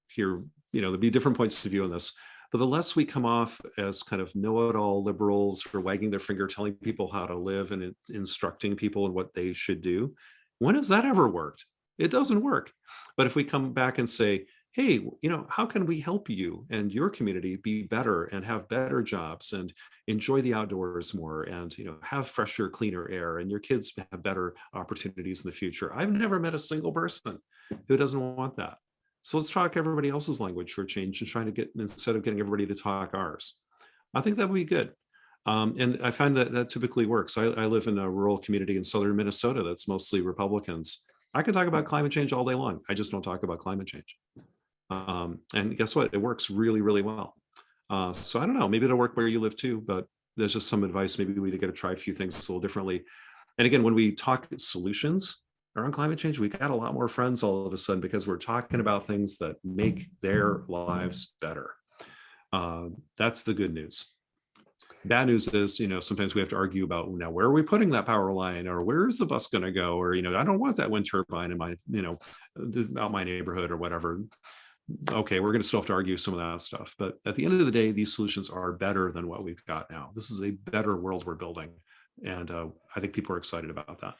hear, there'll be different points of view on this. But the less we come off as kind of know-it-all liberals who are wagging their finger, telling people how to live and instructing people in what they should do, when has that ever worked? It doesn't work. But if we come back and say, hey, how can we help you and your community be better and have better jobs and enjoy the outdoors more and, have fresher, cleaner air and your kids have better opportunities in the future. I've never met a single person who doesn't want that. So let's talk everybody else's language for a change and trying to instead of getting everybody to talk ours. I think that would be good. And I find that typically works. I live in a rural community in southern Minnesota that's mostly Republicans. I can talk about climate change all day long. I just don't talk about climate change. And guess what? It works really, really well. So I don't know, maybe it'll work where you live too, but there's just some advice. Maybe we got to try a few things a little differently. And again, when we talk solutions around climate change, we got a lot more friends all of a sudden because we're talking about things that make their lives better. That's the good news. Bad news is, sometimes we have to argue about, now, where are we putting that power line, or where is the bus going to go? Or, I don't want that wind turbine in my, out my neighborhood or whatever. Okay, we're going to still have to argue some of that stuff. But at the end of the day, these solutions are better than what we've got now. This is a better world we're building. And I think people are excited about that.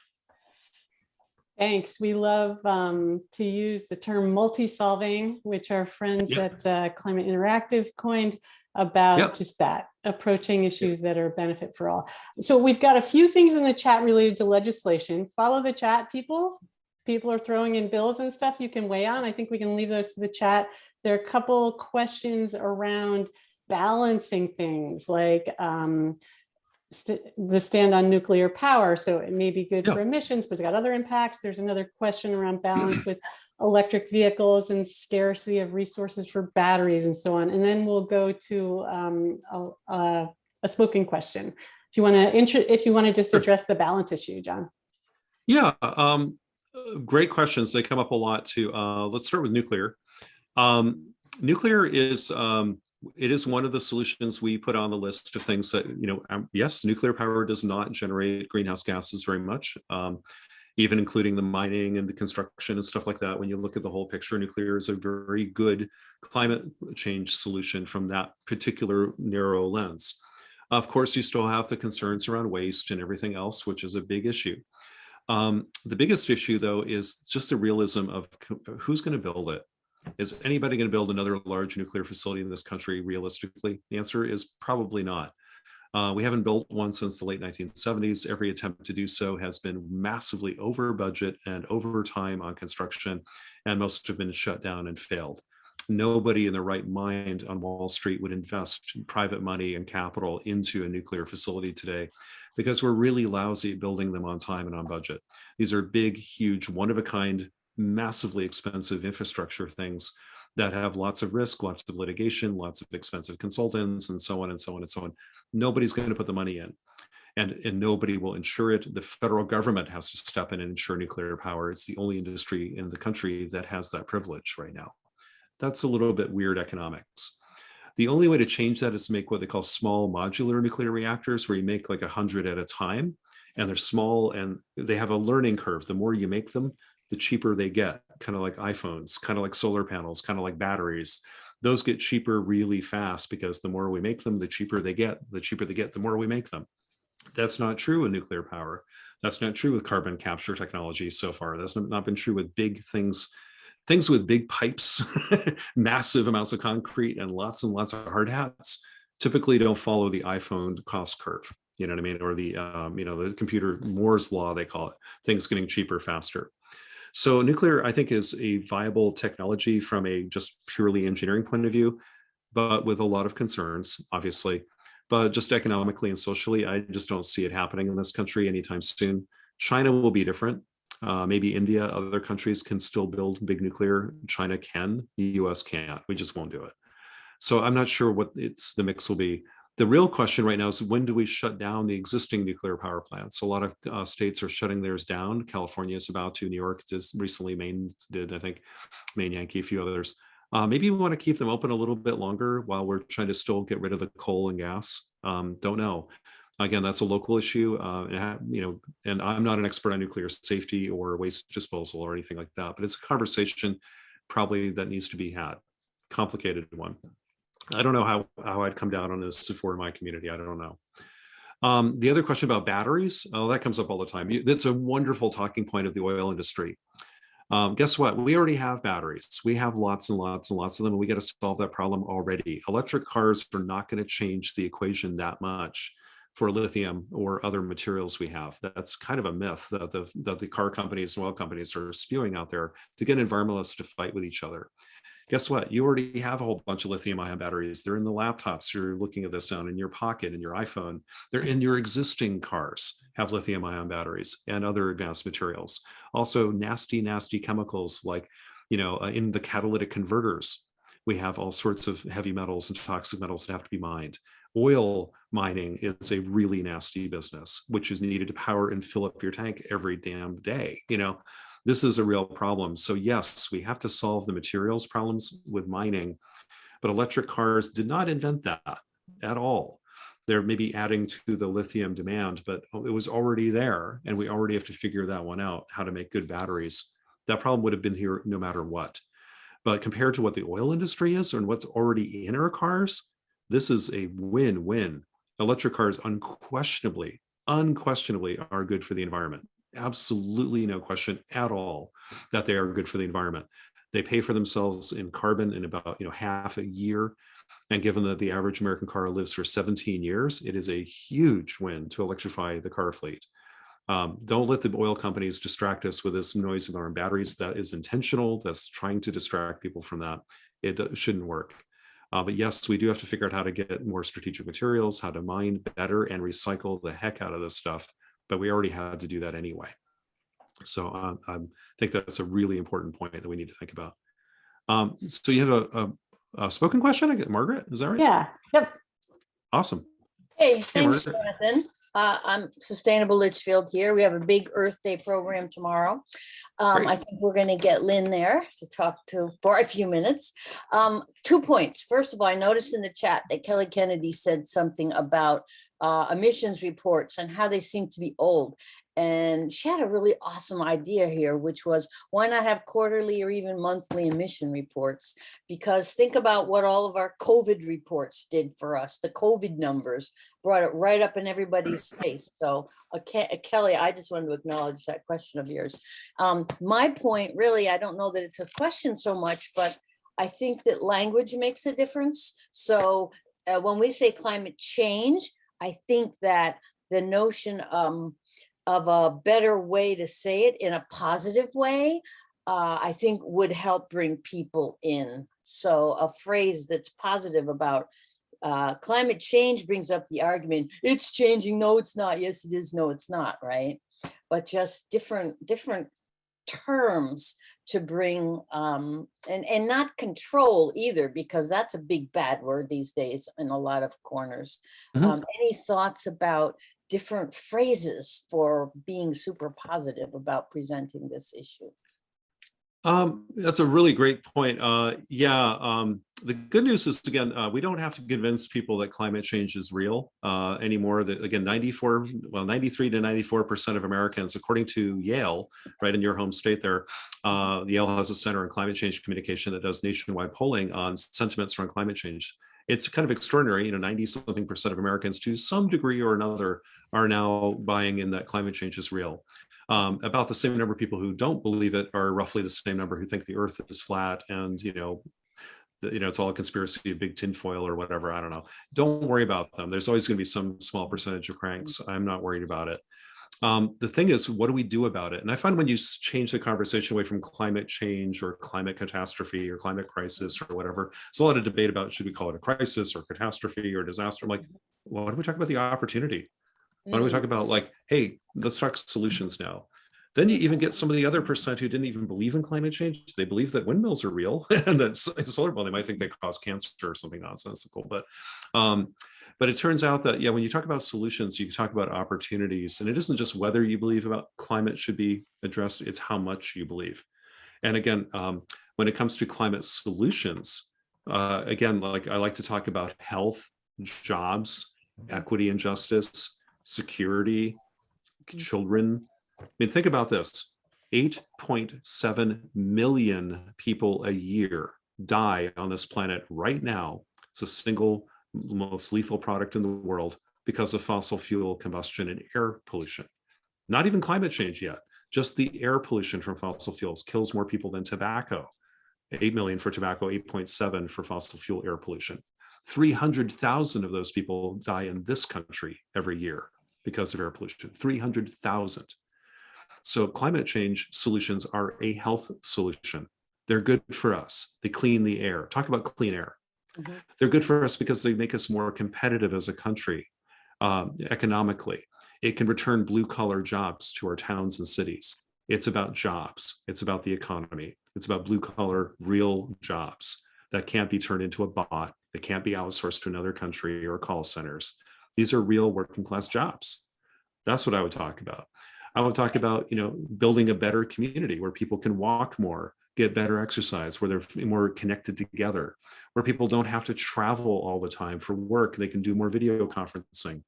Thanks. We love to use the term multi-solving, which our friends at Climate Interactive coined about just that, approaching issues that are benefit for all. So we've got a few things in the chat related to legislation. Follow the chat, people. People are throwing in bills and stuff you can weigh on. I think we can leave those to the chat. There are a couple questions around balancing things like the stand on nuclear power. So it may be good for emissions, but it's got other impacts. There's another question around balance with electric vehicles and scarcity of resources for batteries and so on. And then we'll go to a spoken question. If you want to just address the balance issue, John. Yeah, great questions. They come up a lot too. Let's start with nuclear. Nuclear is it is one of the solutions we put on the list of things that, yes, nuclear power does not generate greenhouse gases very much, even including the mining and the construction and stuff like that. When you look at the whole picture, nuclear is a very good climate change solution from that particular narrow lens. Of course, you still have the concerns around waste and everything else, which is a big issue. The biggest issue, though, is just the realism of who's going to build it. Is anybody going to build another large nuclear facility in this country realistically? The answer is probably not. We haven't built one since the late 1970s. Every attempt to do so has been massively over budget and over time on construction, and most have been shut down and failed. Nobody in their right mind on Wall Street would invest private money and capital into a nuclear facility today because we're really lousy at building them on time and on budget. These are big, huge, one-of-a-kind, massively expensive infrastructure things that have lots of risk, lots of litigation, lots of expensive consultants, and so on and so on and so on. Nobody's going to put the money in, and nobody will insure it. The federal government has to step in and insure nuclear power. It's the only industry in the country that has that privilege right now. That's a little bit weird economics. The only way to change that is to make what they call small modular nuclear reactors, where you make like 100 at a time, and they're small and they have a learning curve. The more you make them, the cheaper they get, kind of like iPhones, kind of like solar panels, kind of like batteries. Those get cheaper really fast because the more we make them, the cheaper they get. The cheaper they get, the more we make them. That's not true in nuclear power. That's not true with carbon capture technology so far. That's not been true with big things with big pipes, massive amounts of concrete, and lots of hard hats typically don't follow the iPhone cost curve. You know what I mean? Or the the computer Moore's law, they call it, things getting cheaper faster. So nuclear, I think, is a viable technology from a just purely engineering point of view, but with a lot of concerns, obviously. But just economically and socially, I just don't see it happening in this country anytime soon. China will be different. Maybe India, other countries can still build big nuclear. China can, the US can't. We just won't do it. So I'm not sure what the mix will be. The real question right now is, when do we shut down the existing nuclear power plants? A lot of states are shutting theirs down. California is about to. New York just recently, Maine did, I think, Maine Yankee, a few others. Maybe we want to keep them open a little bit longer while we're trying to still get rid of the coal and gas. Don't know. Again, that's a local issue, and I'm not an expert on nuclear safety or waste disposal or anything like that, but it's a conversation probably that needs to be had. Complicated one. I don't know how I'd come down on this if we're in my community. I don't know. The other question about batteries, that comes up all the time. That's a wonderful talking point of the oil industry. Guess what? We already have batteries. We have lots and lots and lots of them, and we got to solve that problem already. Electric cars are not going to change the equation that much for lithium or other materials we have. That's kind of a myth that the car companies and oil companies are spewing out there to get environmentalists to fight with each other. Guess what? You already have a whole bunch of lithium ion batteries. They're in the laptops you're looking at this on, in your pocket, in your iPhone. They're in your existing cars, have lithium ion batteries and other advanced materials. Also nasty chemicals like, in the catalytic converters, we have all sorts of heavy metals and toxic metals that have to be mined. Oil mining is a really nasty business, which is needed to power and fill up your tank every damn day. This is a real problem. So yes, we have to solve the materials problems with mining, but electric cars did not invent that at all. They're maybe adding to the lithium demand, but it was already there, and we already have to figure that one out, how to make good batteries. That problem would have been here no matter what. But compared to what the oil industry is and what's already in our cars, this is a win-win. Electric cars unquestionably are good for the environment. Absolutely no question at all that they are good for the environment. They pay for themselves in carbon in about half a year. And given that the average American car lives for 17 years, it is a huge win to electrify the car fleet. Don't let the oil companies distract us with this noise alarm batteries. That is intentional. That's trying to distract people from that. It shouldn't work. But yes, we do have to figure out how to get more strategic materials, how to mine better and recycle the heck out of this stuff. But we already had to do that anyway. So I think that's a really important point that we need to think about. So you have a spoken question? I get Margaret, is that right? Yeah. Yep. Awesome. Hey, thanks, Margaret. Jonathan. I'm Sustainable Litchfield here. We have a big Earth Day program tomorrow. I think we're going to get Lynn there to talk to for a few minutes. 2 points. First of all, I noticed in the chat that Kelly Kennedy said something about emissions reports and how they seem to be old. And she had a really awesome idea here, which was, why not have quarterly or even monthly emission reports? Because think about what all of our COVID reports did for us. The COVID numbers brought it right up in everybody's face. So Kelly, I just wanted to acknowledge that question of yours. My point, really, I don't know that it's a question so much, but I think that language makes a difference. So when we say climate change, I think that the notion of a better way to say it in a positive way, I think would help bring people in. So a phrase that's positive about climate change brings up the argument, it's changing, no, it's not, yes, it is, no, it's not, right? But just different terms to bring, and not control either, because that's a big bad word these days in a lot of corners. Any thoughts about different phrases for being super positive about presenting this issue? That's a really great point. The good news is, again, we don't have to convince people that climate change is real anymore. That, again, 93 to 94% of Americans, according to Yale, right in your home state there, Yale has a Center on Climate Change Communication that does nationwide polling on sentiments around climate change. It's kind of extraordinary, 90-something% of Americans to some degree or another are now buying in that climate change is real. About the same number of people who don't believe it are roughly the same number who think the earth is flat and, it's all a conspiracy, a big tinfoil or whatever. I don't know. Don't worry about them. There's always going to be some small percentage of cranks. I'm not worried about it. The thing is, what do we do about it? And I find when you change the conversation away from climate change or climate catastrophe or climate crisis or whatever, there's a lot of debate about, should we call it a crisis or catastrophe or disaster? I'm like, well, why don't we talk about the opportunity? Why don't we talk about, like, hey, let's talk solutions now. Then you even get some of the other percent who didn't even believe in climate change. They believe that windmills are real and that solar, well, they might think they cause cancer or something nonsensical. But it turns out that, when you talk about solutions, you talk about opportunities. And it isn't just whether you believe about climate should be addressed, it's how much you believe. And again, when it comes to climate solutions, again, like I like to talk about health, jobs, equity and justice, security, children. I mean, think about this. 8.7 million people a year die on this planet right now. It's the single most lethal product in the world because of fossil fuel combustion and air pollution. Not even climate change yet. Just the air pollution from fossil fuels kills more people than tobacco. 8 million for tobacco, 8.7 for fossil fuel air pollution. 300,000 of those people die in this country every year because of air pollution. 300,000. So climate change solutions are a health solution. They're good for us. They clean the air. Talk about clean air. They're good for us because they make us more competitive as a country economically. It can return blue-collar jobs to our towns and cities. It's about jobs. It's about the economy. It's about blue-collar, real jobs that can't be turned into a bot. That can't be outsourced to another country or call centers. These are real working-class jobs. That's what I would talk about. I would talk about, building a better community where people can walk more, get better exercise, where they're more connected together, where people don't have to travel all the time for work. They can do more video conferencing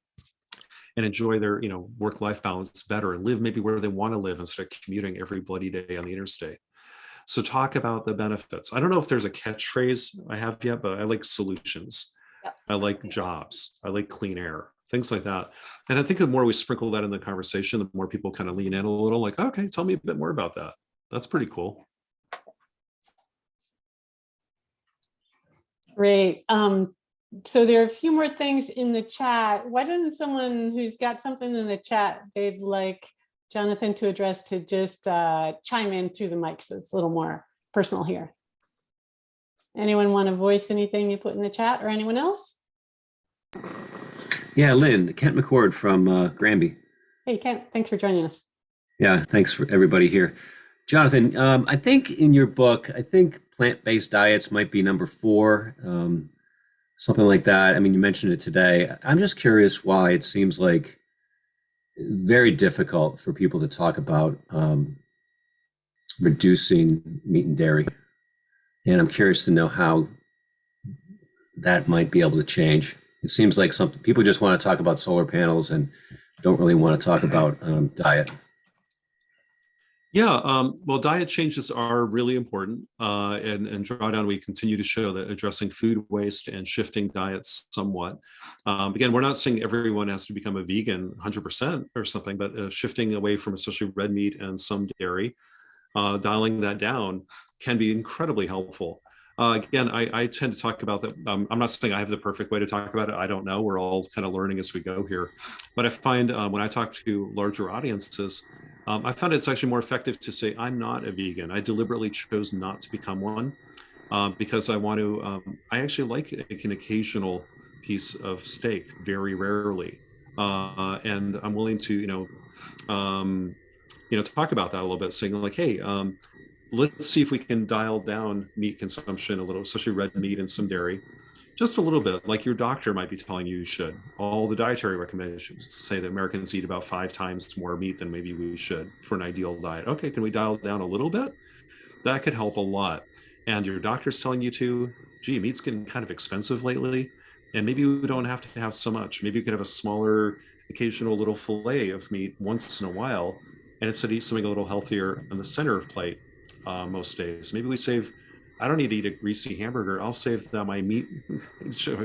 and enjoy their, work-life balance better and live maybe where they want to live instead of commuting every bloody day on the interstate. So talk about the benefits. I don't know if there's a catchphrase I have yet, but I like solutions. Yep. I like jobs. I like clean air, things like that. And I think the more we sprinkle that in the conversation, the more people kind of lean in a little, like, okay, tell me a bit more about that. That's pretty cool. Great. So there are a few more things in the chat. Why doesn't someone who's got something in the chat they'd like Jonathan to address to just chime in through the mic, so it's a little more personal here. Anyone want to voice anything you put in the chat, or anyone else? Yeah, Lynn, Kent McCord from Granby. Hey, Kent, thanks for joining us. Yeah, thanks for everybody here. Jonathan, I think in your book, plant-based diets might be number 4, something like that. I mean, you mentioned it today. I'm just curious why it seems like very difficult for people to talk about reducing meat and dairy. And I'm curious to know how that might be able to change. It seems like some people just want to talk about solar panels and don't really want to talk about diet. Yeah, well, diet changes are really important. And Drawdown, we continue to show that addressing food waste and shifting diets somewhat. Again, we're not saying everyone has to become a vegan 100% or something, but shifting away from especially red meat and some dairy, dialing that down can be incredibly helpful. Again, I tend to talk about that. I'm not saying I have the perfect way to talk about it. I don't know. We're all kind of learning as we go here. But I find when I talk to larger audiences, I found it's actually more effective to say, I'm not a vegan. I deliberately chose not to become one because I want to, I actually like an occasional piece of steak, very rarely. And I'm willing to, talk about that a little bit, saying like, hey, let's see if we can dial down meat consumption a little, especially red meat and some dairy, just a little bit, like your doctor might be telling you should. All the dietary recommendations say that Americans eat about 5 times more meat than maybe we should for an ideal diet. Okay, can we dial down a little bit? That could help a lot. And your doctor's telling you to, gee, meat's getting kind of expensive lately, and maybe we don't have to have so much. Maybe you could have a smaller, occasional little fillet of meat once in a while, and instead eat something a little healthier on the center of plate most days. Maybe we save, I don't need to eat a greasy hamburger. I'll save my meat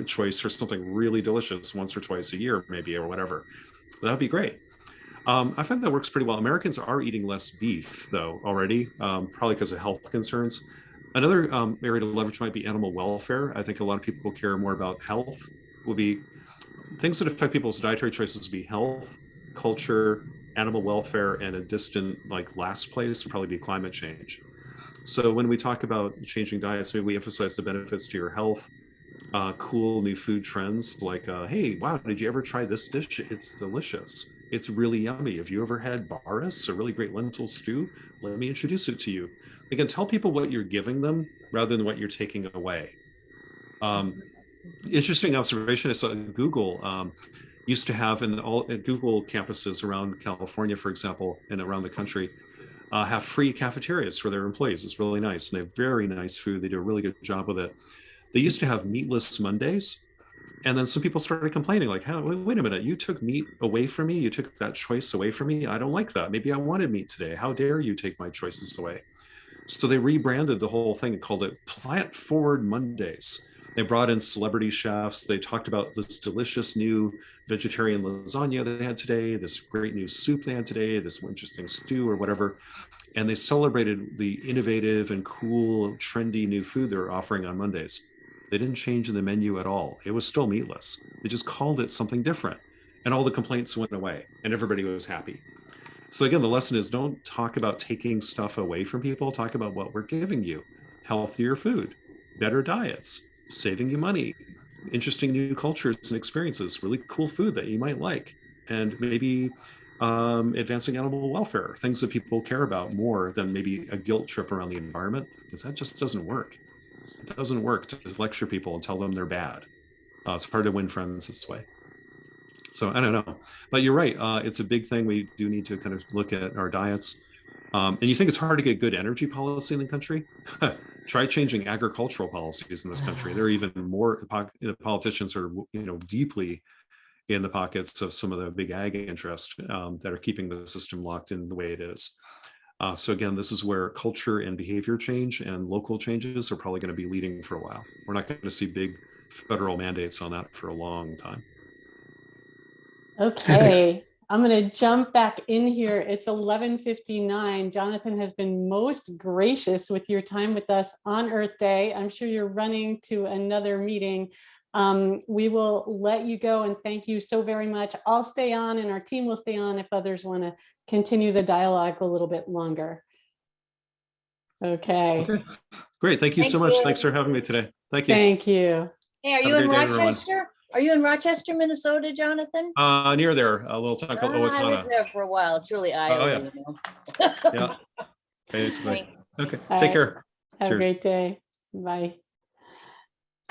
choice for something really delicious once or twice a year, maybe, or whatever. That would be great. I find that works pretty well. Americans are eating less beef, though, already, probably because of health concerns. Another area to leverage might be animal welfare. I think a lot of people care more about health. Will be things that affect people's dietary choices would be health, culture, animal welfare, and a distant, like, last place would probably be climate change. So when we talk about changing diets, maybe we emphasize the benefits to your health, cool new food trends like, hey, wow, did you ever try this dish? It's delicious. It's really yummy. Have you ever had baris, a really great lentil stew? Let me introduce it to you. Again, tell people what you're giving them rather than what you're taking away. Interesting observation. I saw Google used to have in all Google campuses around California, for example, and around the country, have free cafeterias for their employees. It's really nice. And they have very nice food. They do a really good job with it. They used to have meatless Mondays. And then some people started complaining, like, hey, wait a minute, you took meat away from me. You took that choice away from me. I don't like that. Maybe I wanted meat today. How dare you take my choices away? So they rebranded the whole thing and called it Plant Forward Mondays. They brought in celebrity chefs. They talked about this delicious new vegetarian lasagna they had today, this great new soup they had today, this interesting stew or whatever. And they celebrated the innovative and cool, trendy new food they're offering on Mondays. They didn't change the menu at all. It was still meatless. They just called it something different. And all the complaints went away and everybody was happy. So again, the lesson is don't talk about taking stuff away from people. Talk about what we're giving you. Healthier food, better diets, saving you money, interesting new cultures and experiences, really cool food that you might like, and maybe advancing animal welfare, things that people care about more than maybe a guilt trip around the environment, because that just doesn't work. It doesn't work to just lecture people and tell them they're bad. It's hard to win friends this way. So I don't know, but you're right. It's a big thing. We do need to kind of look at our diets. And you think it's hard to get good energy policy in the country? Try changing agricultural policies in this country. There are even more politicians are, deeply in the pockets of some of the big ag interests that are keeping the system locked in the way it is. So again, this is where culture and behavior change and local changes are probably going to be leading for a while. We're not going to see big federal mandates on that for a long time. Okay, I'm going to jump back in here. It's 11:59. Jonathan has been most gracious with your time with us on Earth Day. I'm sure you're running to another meeting. We will let you go and thank you so very much. I'll stay on and our team will stay on if others want to continue the dialogue a little bit longer. Okay. Great. Thank you so much. Thanks for having me today. Thank you. Thank you. Hey, are you in Rochester? Are you in Rochester, Minnesota, Jonathan? Near there, a little town called Owatonna. I lived there for a while. It's really Iowa. Yeah, basically. Okay, All take right. care. Have Cheers. a great day. Bye.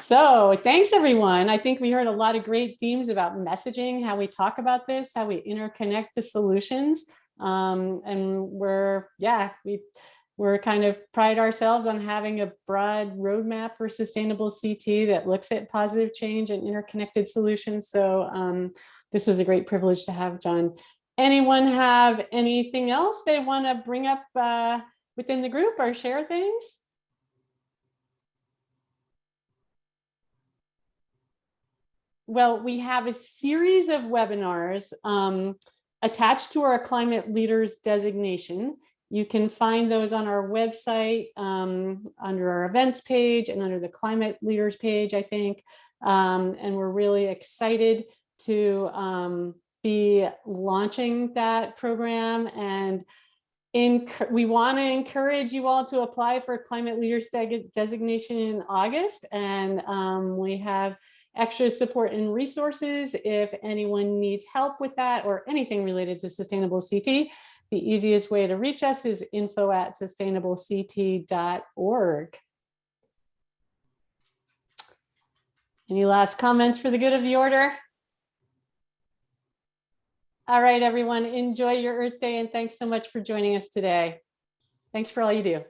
So thanks, everyone. I think we heard a lot of great themes about messaging, how we talk about this, how we interconnect the solutions. And we're kind of pride ourselves on having a broad roadmap for sustainable CT that looks at positive change and interconnected solutions. So this was a great privilege to have John. Anyone have anything else they want to bring up within the group or share things? Well, we have a series of webinars attached to our climate leaders designation. You can find those on our website under our events page and under the climate leaders page, I think. And we're really excited to be launching that program. And we want to encourage you all to apply for climate leaders designation in August. And we have extra support and resources if anyone needs help with that or anything related to Sustainable CT. The easiest way to reach us is info@sustainablect.org. Any last comments for the good of the order? All right, everyone, enjoy your Earth Day, and thanks so much for joining us today. Thanks for all you do.